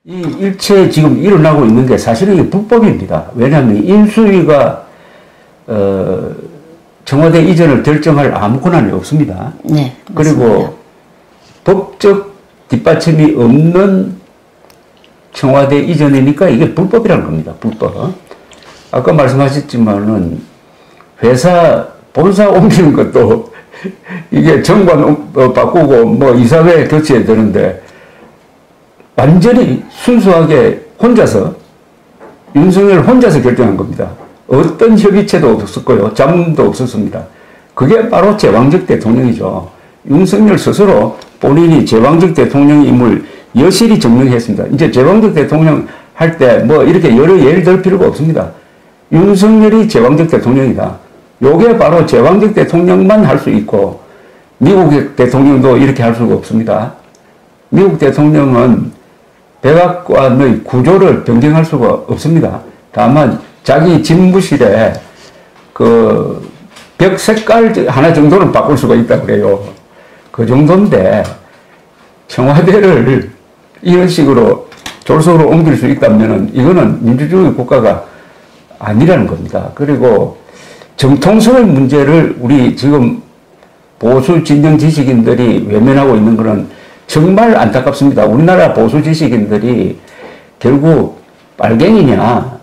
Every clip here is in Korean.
이 일체 지금 일어나고 있는 게 사실은 이게 불법입니다. 왜냐하면 인수위가 청와대 이전을 결정할 아무 권한이 없습니다. 네, 그리고 법적 뒷받침이 없는 청와대 이전이니까 이게 불법이라는 겁니다. 불법. 아까 말씀하셨지만은 회사 본사 옮기는 것도 이게 정관 바꾸고 뭐 이사회 교체해야 되는데 완전히 순수하게 혼자서 윤석열 혼자서 결정한 겁니다. 어떤 협의체도 없었고요. 자문도 없었습니다. 그게 바로 제왕적 대통령이죠. 윤석열 스스로 본인이 제왕적 대통령임을 여실히 증명했습니다. 이제 제왕적 대통령 할 때 뭐 이렇게 여러 예를 들 필요가 없습니다. 윤석열이 제왕적 대통령이다. 요게 바로 제왕적 대통령만 할 수 있고 미국 대통령도 이렇게 할 수가 없습니다. 미국 대통령은 백악관의 구조를 변경할 수가 없습니다. 다만 자기 집무실에 그 벽 색깔 하나 정도는 바꿀 수가 있다 그래요. 그 정도인데 청와대를 이런 식으로 졸속으로 옮길 수 있다면은 이거는 민주주의 국가가 아니라는 겁니다. 그리고 정통성의 문제를 우리 지금 보수 진영 지식인들이 외면하고 있는 것은 정말 안타깝습니다. 우리나라 보수 지식인들이 결국 빨갱이냐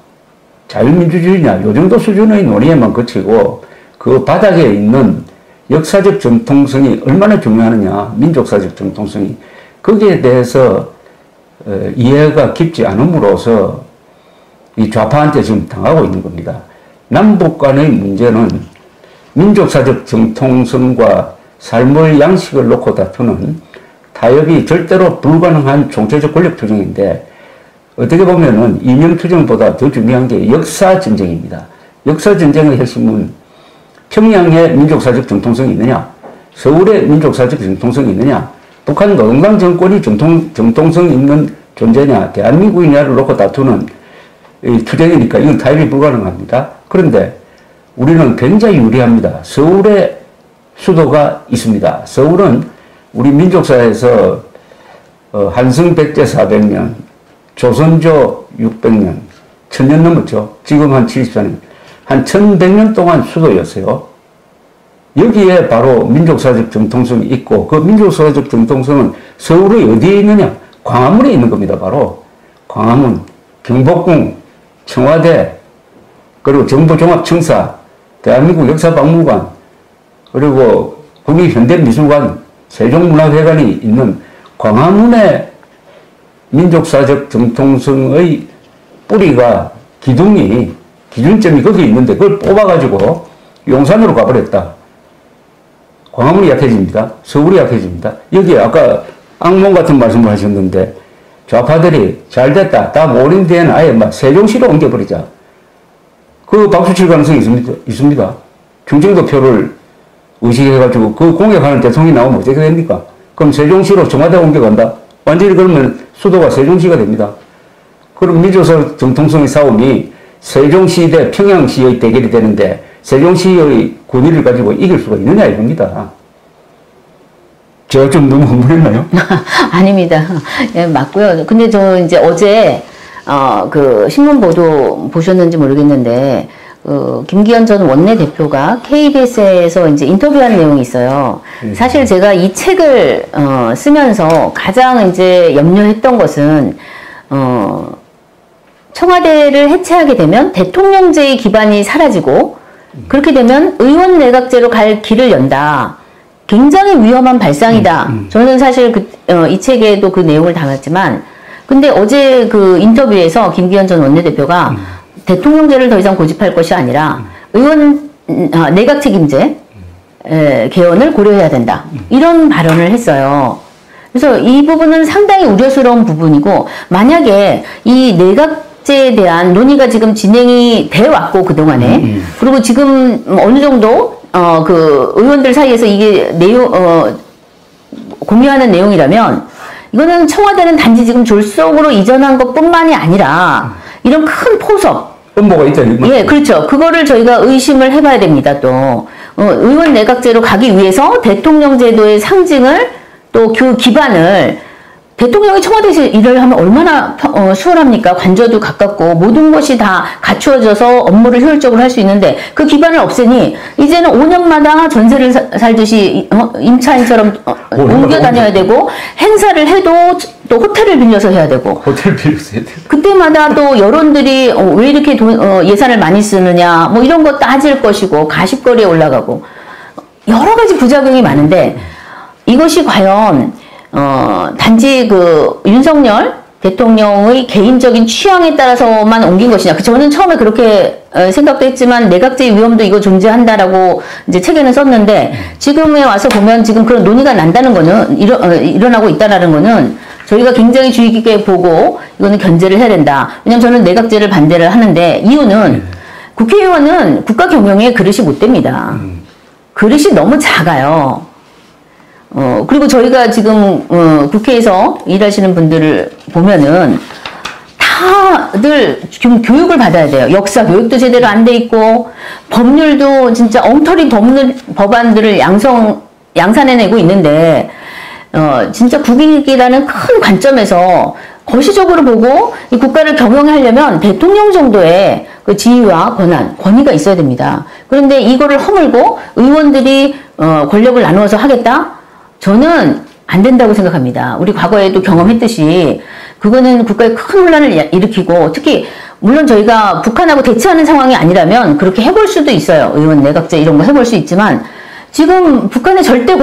자유민주주의냐 요 정도 수준의 논의에만 그치고 그 바닥에 있는 역사적 정통성이 얼마나 중요하느냐, 민족사적 정통성이 거기에 대해서 이해가 깊지 않음으로써 이 좌파한테 지금 당하고 있는 겁니다. 남북 간의 문제는 민족사적 정통성과 삶의 양식을 놓고 다투는 타협이 절대로 불가능한 총체적 권력 투쟁인데 어떻게 보면은 이념 투쟁보다 더 중요한 게 역사 전쟁입니다. 역사 전쟁의 핵심은 평양에 민족사적 정통성이 있느냐, 서울에 민족사적 정통성이 있느냐, 북한 노동당 정권이 정통성 있는 존재냐, 대한민국이냐를 놓고 다투는 투쟁이니까 이건 타협이 불가능합니다. 그런데 우리는 굉장히 유리합니다. 서울에 수도가 있습니다. 서울은 우리 민족사에서 한성 백제 400년, 조선조 600년, 1000년 넘었죠. 지금 한 74년. 한 1100년 동안 수도였어요. 여기에 바로 민족사적 정통성이 있고 그 민족사적 정통성은 서울의 어디에 있느냐? 광화문에 있는 겁니다. 바로 광화문, 경복궁, 청와대, 그리고 정부종합청사, 대한민국 역사박물관, 그리고 국립현대미술관, 세종문화회관이 있는 광화문의 민족사적 정통성의 뿌리가 기준점이 거기 있는데 그걸 뽑아가지고 용산으로 가버렸다. 광화문이 약해집니다. 서울이 약해집니다. 여기에 아까 악몽 같은 말씀을 하셨는데 좌파들이 잘됐다. 다 모린 뒤에는 아예 막 세종시로 옮겨버리자. 그 박수 칠 가능성이 있습니다. 충청도 표를 의식해가지고 그 공격하는 대통령이 나오면 어떻게 됩니까? 그럼 세종시로 청와대 옮겨간다. 완전히 그러면 수도가 세종시가 됩니다. 그럼 민족사적 정통성의 싸움이 세종시 대 평양시의 대결이 되는데 세종시의 권위를 가지고 이길 수가 있느냐 이겁니다. 제가 좀 너무 흥분했나요? 아닙니다. 예, 맞고요. 근데 저 이제 어제 그 신문 보도 보셨는지 모르겠는데 김기현 전 원내대표가 KBS에서 이제 인터뷰한 내용이 있어요. 사실 제가 이 책을 쓰면서 가장 이제 염려했던 것은 청와대를 해체하게 되면 대통령제의 기반이 사라지고 그렇게 되면 의원 내각제로 갈 길을 연다. 굉장히 위험한 발상이다. 저는 사실 이 책에도 그 내용을 담았지만 근데 어제 그 인터뷰에서 김기현 전 원내대표가 대통령제를 더 이상 고집할 것이 아니라 의원 내각 책임제 개헌을 고려해야 된다. 이런 발언을 했어요. 그래서 이 부분은 상당히 우려스러운 부분이고 만약에 이 내각제에 대한 논의가 지금 진행이 돼 왔고 그동안에 그리고 지금 어느 정도 그 의원들 사이에서 이게 공유하는 내용이라면 이거는 청와대는 단지 지금 졸속으로 이전한 것뿐만이 아니라 이런 큰 포석 음모가 있다. 예, 그렇죠. 그거를 저희가 의심을 해봐야 됩니다. 또 의원 내각제로 가기 위해서 대통령 제도의 상징을 또 그 기반을 대통령이 청와대에서 일을 하면 얼마나 수월합니까? 관저도 가깝고 모든 것이 다 갖추어져서 업무를 효율적으로 할 수 있는데 그 기반을 없애니 이제는 5년마다 전세를 살듯이 임차인처럼 옮겨 다녀야 되고 행사를 해도 또 호텔을 빌려서 해야 되고 호텔 빌려서 해야 되고 그때마다 또 여론들이 왜 이렇게 예산을 많이 쓰느냐 뭐 이런 거 따질 것이고 가십거리에 올라가고 여러 가지 부작용이 많은데 이것이 과연 단지 그 윤석열 대통령의 개인적인 취향에 따라서만 옮긴 것이냐. 저는 처음에 그렇게 생각도 했지만 내각제의 위험도 이거 존재한다라고 이제 책에는 썼는데 지금에 와서 보면 지금 그런 논의가 난다는 거는 일어나고 있다라는 거는 저희가 굉장히 주의 깊게 보고 이거는 견제를 해야 된다. 왜냐면 저는 내각제를 반대를 하는데 이유는 국회의원은 국가 경영에 그릇이 못 됩니다. 그릇이 너무 작아요. 그리고 저희가 지금, 국회에서 일하시는 분들을 보면은 다들 지금 교육을 받아야 돼요. 역사 교육도 제대로 안 돼 있고, 법률도 진짜 엉터리 법안들을 양산해내고 있는데, 진짜 국익이라는 큰 관점에서 거시적으로 보고 이 국가를 경영하려면 대통령 정도의 그 지위와 권위가 있어야 됩니다. 그런데 이거를 허물고 의원들이 권력을 나누어서 하겠다? 저는 안 된다고 생각합니다. 우리 과거에도 경험했듯이 그거는 국가에 큰 혼란을 일으키고 특히 물론 저희가 북한하고 대치하는 상황이 아니라면 그렇게 해볼 수도 있어요. 의원 내각제 이런 거 해볼 수 있지만 지금 북한의 절대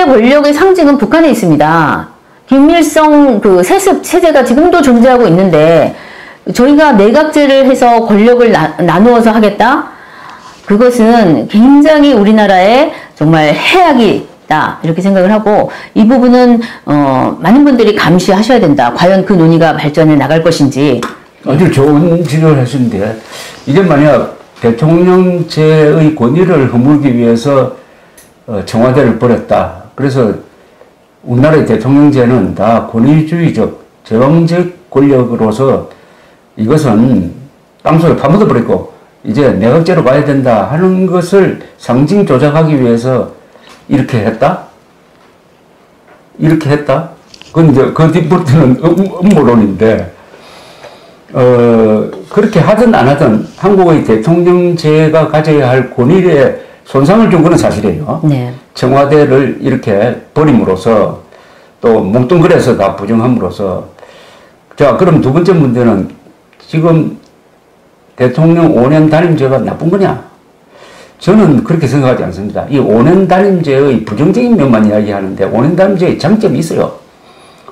권력의 상징은 북한에 있습니다. 김일성 그 세습 체제가 지금도 존재하고 있는데 저희가 내각제를 해서 권력을 나누어서 하겠다? 그것은 굉장히 우리나라에 정말 해악이다 이렇게 생각을 하고 이 부분은 많은 분들이 감시하셔야 된다. 과연 그 논의가 발전해 나갈 것인지. 아주 좋은 지적을 하시는데 이게 만약 대통령제의 권위를 허물기 위해서 청와대를 버렸다. 그래서 우리나라의 대통령제는 다 권위주의적 제왕적 권력으로서 이것은 땅속에 파묻어버리고 이제 내각제로 가야 된다 하는 것을 상징 조작하기 위해서 이렇게 했다? 이렇게 했다? 그건 이제 그 뒷부분은 음모론인데, 그렇게 하든 안 하든 한국의 대통령제가 가져야 할 권위에 손상을 준 것은 사실이에요. 네. 청와대를 이렇게 버림으로써 또 뭉뚱그려서 다 부정함으로써. 자, 그럼 두 번째 문제는 지금 대통령 5년 단임제가 나쁜 거냐? 저는 그렇게 생각하지 않습니다. 이 5년 단임제의 부정적인 면만 이야기하는데 5년 단임제의 장점이 있어요.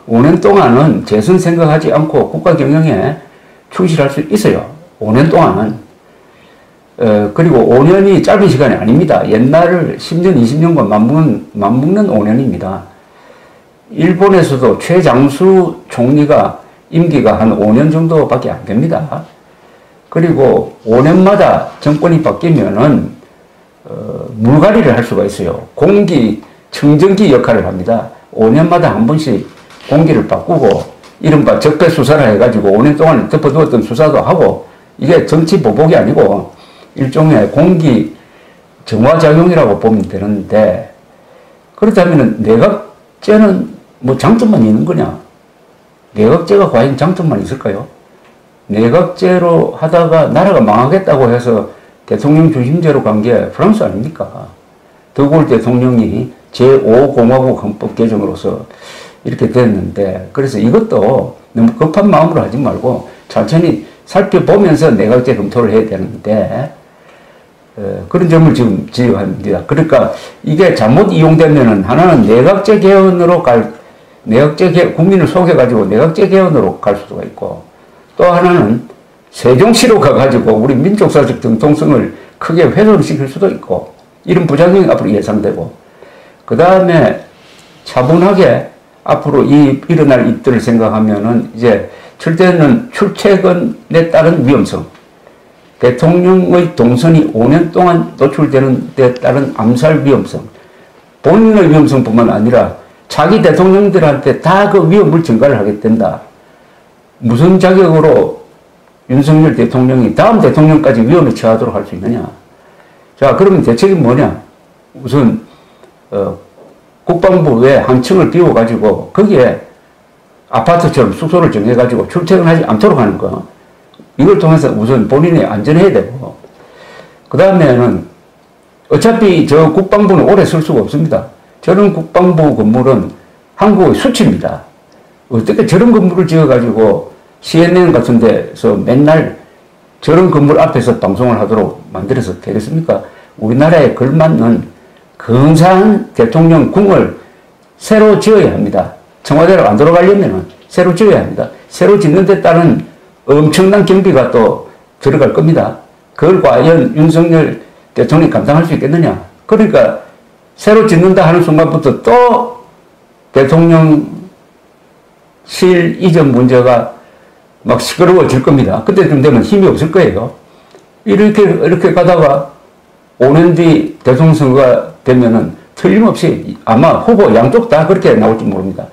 5년 동안은 재선 생각하지 않고 국가 경영에 충실할 수 있어요. 5년 동안은. 그리고 5년이 짧은 시간이 아닙니다. 옛날 10년, 20년과 맞먹는 5년입니다. 일본에서도 최장수 총리가 임기가 한 5년 정도밖에 안 됩니다. 그리고 5년마다 정권이 바뀌면은 물갈이를 할 수가 있어요. 공기, 청정기 역할을 합니다. 5년마다 한 번씩 공기를 바꾸고 이른바 적폐 수사를 해가지고 5년 동안 덮어두었던 수사도 하고 이게 정치 보복이 아니고 일종의 공기 정화작용이라고 보면 되는데 그렇다면 내각제는 뭐 장점만 있는 거냐? 내각제가 과연 장점만 있을까요? 내각제로 하다가 나라가 망하겠다고 해서 대통령 중심제로 간 게 프랑스 아닙니까? 드골 대통령이 제5공화국 헌법 개정으로서 이렇게 됐는데 그래서 이것도 너무 급한 마음으로 하지 말고 천천히 살펴보면서 내각제 검토를 해야 되는데 그런 점을 지금 지적합니다. 그러니까 이게 잘못 이용되면은 하나는 내각제 개헌으로 국민을 속여가지고 내각제 개헌으로 갈 수가 있고 또 하나는 세종시로 가가지고 우리 민족사적 정통성을 크게 훼손시킬 수도 있고 이런 부작용이 앞으로 예상되고 그 다음에 차분하게 앞으로 일어날 일들을 생각하면은 이제 출제는 출퇴근에 따른 위험성 대통령의 동선이 5년 동안 노출되는 데 따른 암살 위험성 본인의 위험성뿐만 아니라 자기 대통령들한테 다 그 위험을 전가를 하게 된다. 무슨 자격으로 윤석열 대통령이 다음 대통령까지 위험에 처하도록 할 수 있느냐. 자, 그러면 대책이 뭐냐. 우선 국방부 외에 한 층을 비워가지고 거기에 아파트처럼 숙소를 정해가지고 출퇴근하지 않도록 하는 거. 이걸 통해서 우선 본인이 안전해야 되고, 그 다음에는 어차피 저 국방부는 오래 쓸 수가 없습니다. 저런 국방부 건물은 한국의 수치입니다. 어떻게 저런 건물을 지어가지고 CNN 같은 데서 맨날 저런 건물 앞에서 방송을 하도록 만들어서 되겠습니까? 우리나라에 걸맞는 근사한 대통령 궁을 새로 지어야 합니다. 청와대로 안 돌아가려면 새로 지어야 합니다. 새로 짓는 데 따른 엄청난 경비가 또 들어갈 겁니다. 그걸 과연 윤석열 대통령이 감당할 수 있겠느냐. 그러니까 새로 짓는다 하는 순간부터 또 대통령실 이전 문제가 막 시끄러워질 겁니다. 그때쯤 되면 힘이 없을 거예요. 이렇게 가다가 5년 뒤 대통령 선거가 되면은 틀림없이 아마 후보 양쪽 다 그렇게 나올지 모릅니다.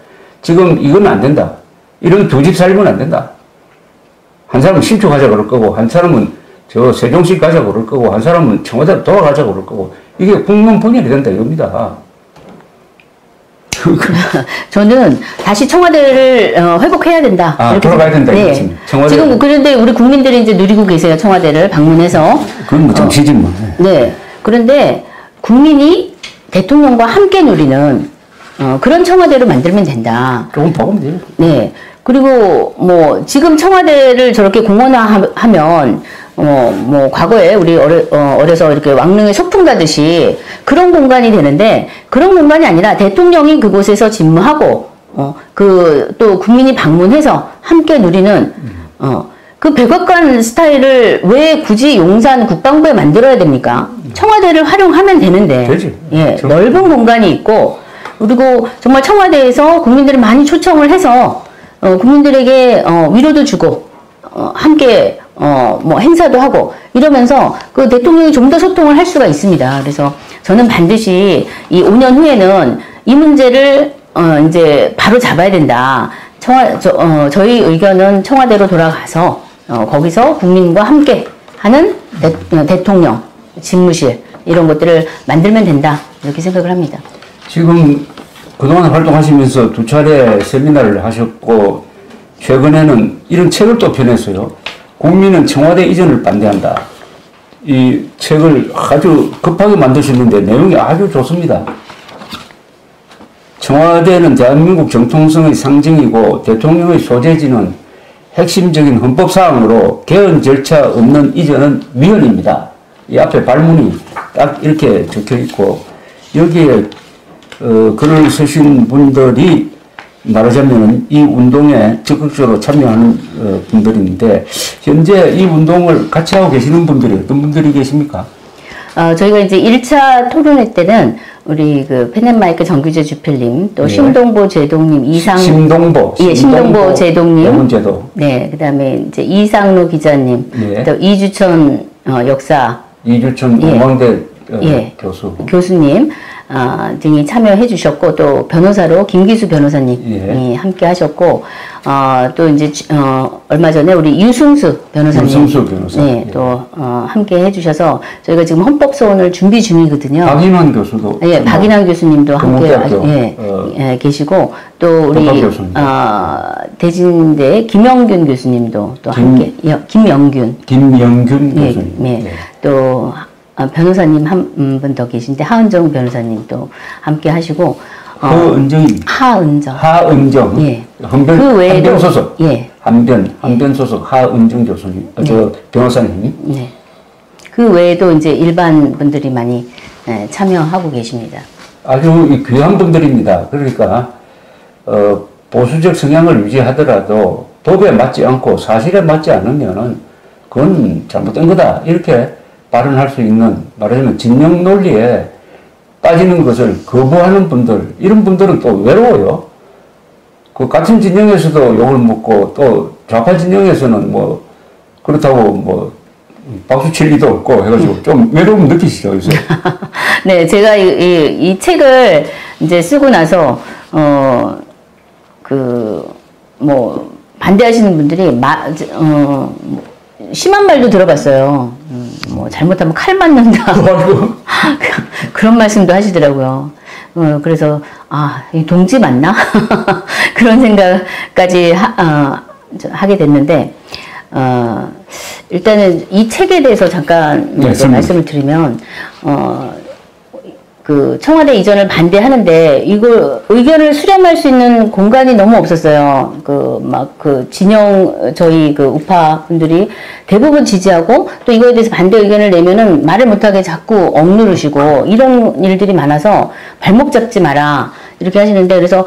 지금 이건 안 된다. 이런 두 집 살면 안 된다. 한 사람은 신축 가자 그럴 거고, 한 사람은 저 세종시 가자 그럴 거고, 한 사람은 청와대로 돌아가자 그럴 거고, 이게 국론 분열이 된다 이겁니다. 저는 다시 청와대를 회복해야 된다. 이렇게 돌아가야 된다. 네. 지금 그런데 우리 국민들이 이제 누리고 계세요. 청와대를 방문해서. 그건 뭐 정치지 뭐. 네. 그런데 국민이 대통령과 함께 누리는 그런 청와대로 만들면 된다. 조금 보면 돼요. 네. 그리고 뭐 지금 청와대를 저렇게 공원화하면 뭐 과거에 우리 어려서 이렇게 왕릉에 소풍 가듯이 그런 공간이 되는데, 그런 공간이 아니라 대통령이 그곳에서 집무하고 또 국민이 방문해서 함께 누리는 그 백악관 스타일을 왜 굳이 용산 국방부에 만들어야 됩니까? 청와대를 활용하면 되는데. 되지. 예, 넓은 공간이 있고, 그리고 정말 청와대에서 국민들을 많이 초청을 해서 국민들에게 위로도 주고 함께 뭐 행사도 하고 이러면서 그 대통령이 좀 더 소통을 할 수가 있습니다. 그래서 저는 반드시 이 5년 후에는 이 문제를 이제 바로 잡아야 된다. 저희 의견은 청와대로 돌아가서 거기서 국민과 함께 하는 대통령 집무실 이런 것들을 만들면 된다. 이렇게 생각을 합니다. 지금 그동안 활동하시면서 두 차례 세미나를 하셨고, 최근에는 이런 책을 또 펴냈어요. 국민은 청와대 이전을 반대한다. 이 책을 아주 급하게 만드셨는데 내용이 아주 좋습니다. 청와대는 대한민국 정통성의 상징이고 대통령의 소재지는 핵심적인 헌법사항으로 개헌 절차 없는 이전은 위헌입니다. 이 앞에 발문이 딱 이렇게 적혀 있고, 여기에 글을 쓰신 분들이 말하자면 이 운동에 적극적으로 참여하는 분들인데, 현재 이 운동을 같이 하고 계시는 분들이 어떤 분들이 계십니까? 저희가 이제 1차 토론회 때는 우리 그 펜앤마이크 정규재 주필님, 또 심동보 제동님, 심동보 제동님, 네, 그다음에 이제 이상로 기자님, 또 이주천 오망대 교수님 등이 참여해 주셨고, 또 변호사로 김기수 변호사님이 함께 하셨고, 또 이제 얼마 전에 우리 유승수 변호사님, 네, 또 함께 해주셔서 저희가 지금 헌법소원을 준비 중이거든요. 박인환 교수도, 예, 박인환 교수님도 함께 계시고, 또 우리 대진대 김영균 교수님도 또 함께, 김영균 교수님, 네. 또 변호사님 한 분 더 계신데 하은정 변호사님도 함께 하시고, 하은정. 예. 그 외에도 한변 소속. 한변 소속 하은정 교수님, 변호사님. 네. 그 외에도 이제 일반 분들이 많이 참여하고 계십니다. 아주 귀한 분들입니다. 그러니까 보수적 성향을 유지하더라도 법에 맞지 않고 사실에 맞지 않으면은 그건 잘못된 거다. 이렇게 발언할 수 있는, 말하자면 진영 논리에 빠지는 것을 거부하는 분들, 이런 분들은 또 외로워요. 그 같은 진영에서도 욕을 먹고, 또 좌파 진영에서는 뭐 그렇다고 뭐 박수 칠 리도 없고 해가지고 좀 외로움 느끼시죠, 요새? 네, 제가 이 책을 이제 쓰고 나서 뭐 반대하시는 분들이 심한 말도 들어봤어요. 뭐 잘못하면 칼 맞는다. 그런 말씀도 하시더라고요. 그래서 이 동지 맞나? 그런 생각까지 하게 됐는데 일단은 이 책에 대해서 잠깐 말씀을 드리면 그 청와대 이전을 반대하는데 이걸 의견을 수렴할 수 있는 공간이 너무 없었어요. 진영 저희 그 우파 분들이 대부분 지지하고 또 이거에 대해서 반대 의견을 내면은 말을 못하게 자꾸 억누르시고 이런 일들이 많아서 발목 잡지 마라 이렇게 하시는데 그래서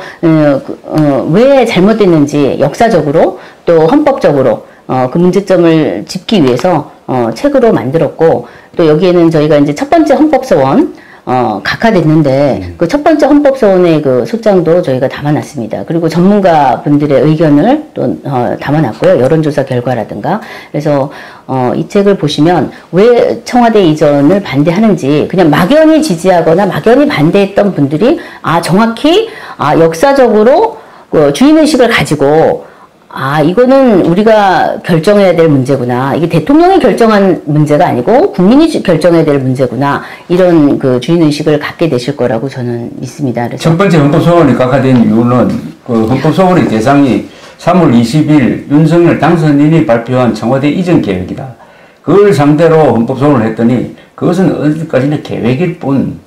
왜 잘못됐는지 역사적으로 또 헌법적으로 그 문제점을 짚기 위해서 책으로 만들었고 또 여기에는 저희가 이제 첫 번째 헌법소원 각하됐는데 그 첫 번째 헌법소원의 그 소장도 저희가 담아놨습니다. 그리고 전문가 분들의 의견을 또 담아놨고요. 여론조사 결과라든가. 그래서 이 책을 보시면 왜 청와대 이전을 반대하는지 그냥 막연히 지지하거나 막연히 반대했던 분들이 정확히 역사적으로 그 주인의식을 가지고 이거는 우리가 결정해야 될 문제구나. 이게 대통령이 결정한 문제가 아니고 국민이 결정해야 될 문제구나. 이런 그 주인의식을 갖게 되실 거라고 저는 믿습니다. 그래서 첫 번째 헌법소원이 각하된 이유는 그 헌법소원의 대상이 3월 20일 윤석열 당선인이 발표한 청와대 이전 계획이다. 그걸 상대로 헌법소원을 했더니 그것은 어디까지나 계획일 뿐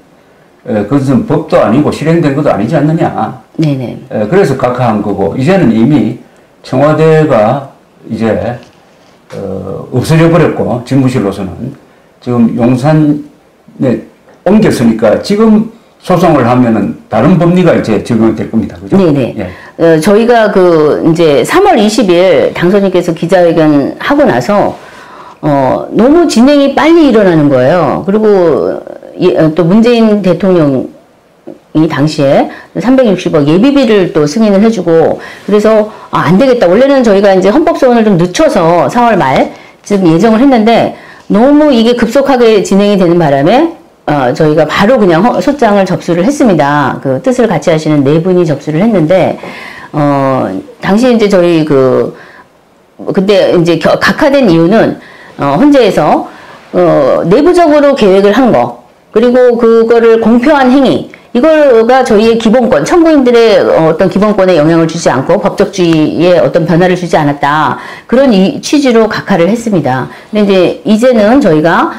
그것은 법도 아니고 실행된 것도 아니지 않느냐. 네네. 그래서 각하한 거고 이제는 이미 청와대가 이제 없어져 버렸고 집무실로서는 지금 용산에 옮겼으니까 지금 소송을 하면은 다른 법리가 이제 적용될 겁니다. 그죠? 네네. 예. 저희가 이제 3월 20일 당선인께서 기자회견 하고 나서 너무 진행이 빨리 일어나는 거예요. 그리고 또 문재인 대통령 이 당시에 360억 예비비를 또 승인을 해주고 그래서 안 되겠다. 원래는 저희가 이제 헌법소원을 좀 늦춰서 4월 말쯤 예정을 했는데 너무 이게 급속하게 진행이 되는 바람에 저희가 바로 그냥 소장을 접수를 했습니다. 그 뜻을 같이 하시는 네 분이 접수를 했는데 당시 이제 저희 근데 이제 각하된 이유는 헌재에서 내부적으로 계획을 한 거 그리고 그거를 공표한 행위 이거가 저희의 기본권, 청구인들의 어떤 기본권에 영향을 주지 않고 법적주의에 어떤 변화를 주지 않았다. 그런 취지로 각하를 했습니다. 근데 이제는 저희가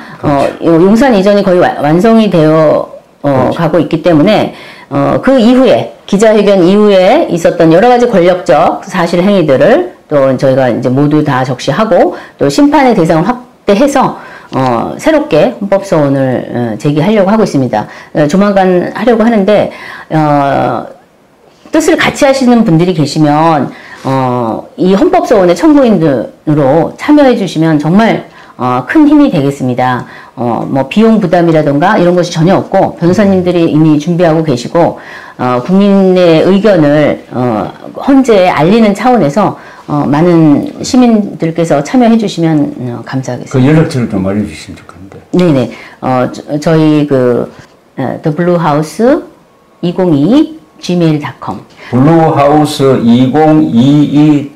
용산 이전이 거의 완성이 되어 가고 있기 때문에 그 이후에 기자회견 이후에 있었던 여러 가지 권력적 사실 행위들을 또 저희가 이제 모두 다 적시하고 또 심판의 대상을 확대해서 새롭게 헌법소원을 제기하려고 하고 있습니다. 조만간 하려고 하는데 뜻을 같이 하시는 분들이 계시면 이 헌법소원의 청구인으로 참여해 주시면 정말 큰 힘이 되겠습니다. 뭐 비용 부담이라던가 이런 것이 전혀 없고 변호사님들이 이미 준비하고 계시고 국민의 의견을 헌재에 알리는 차원에서 많은 시민들께서 참여해 주시면 감사하겠습니다. 그 연락처를 좀 알려주시면 좋겠는데. 네네. 저희 The Blue House 2022 gmail.com. 블루하우스 2022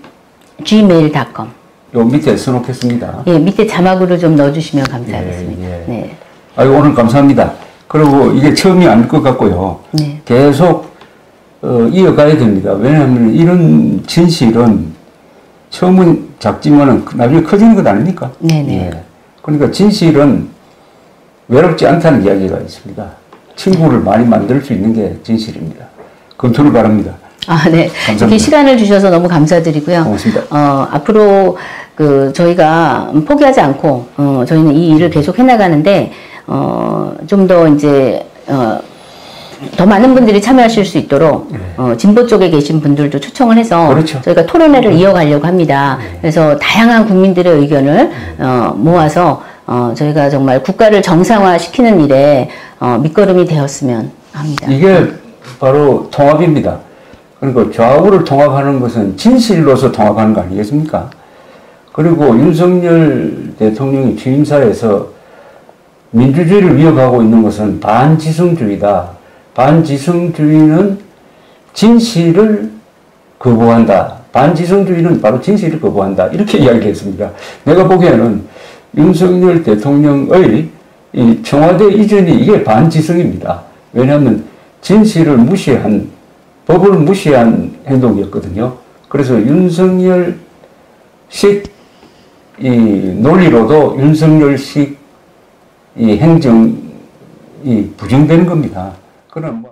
gmail.com. 요 밑에 써놓겠습니다. 예, 밑에 자막으로 좀 넣어주시면 감사하겠습니다. 예. 네. 아이고, 오늘 감사합니다. 그리고 이게 처음이 아닐 것 같고요. 네. 계속 이어가야 됩니다. 왜냐하면 이런 진실은 처음은 작지만은 나중에 커지는 것 아닙니까? 네네. 예. 그러니까 진실은 외롭지 않다는 이야기가 있습니다. 친구를 많이 만들 수 있는 게 진실입니다. 검토를 바랍니다. 네. 감사합니다. 이렇게 시간을 주셔서 너무 감사드리고요. 고맙습니다. 앞으로 저희가 포기하지 않고 저희는 이 일을 계속 해나가는데 좀 더 이제 더 많은 분들이 참여하실 수 있도록 진보 쪽에 계신 분들도 초청을 해서 그렇죠. 저희가 토론회를 이어가려고 합니다. 그래서 다양한 국민들의 의견을 모아서 저희가 정말 국가를 정상화시키는 일에 밑거름이 되었으면 합니다. 이게 바로 통합입니다. 그리고 좌우를 통합하는 것은 진실로서 통합하는 거 아니겠습니까? 그리고 윤석열 대통령이 취임사에서 민주주의를 위협하고 있는 것은 반지성주의다. 반지성주의는 진실을 거부한다. 반지성주의는 바로 진실을 거부한다. 이렇게 이야기했습니다. 내가 보기에는 윤석열 대통령의 이 청와대 이전이 이게 반지성입니다. 왜냐하면 진실을 무시한, 법을 무시한 행동이었거든요. 그래서 윤석열식 이 논리로도 윤석열식 이 행정이 부정되는 겁니다. 그럼 뭐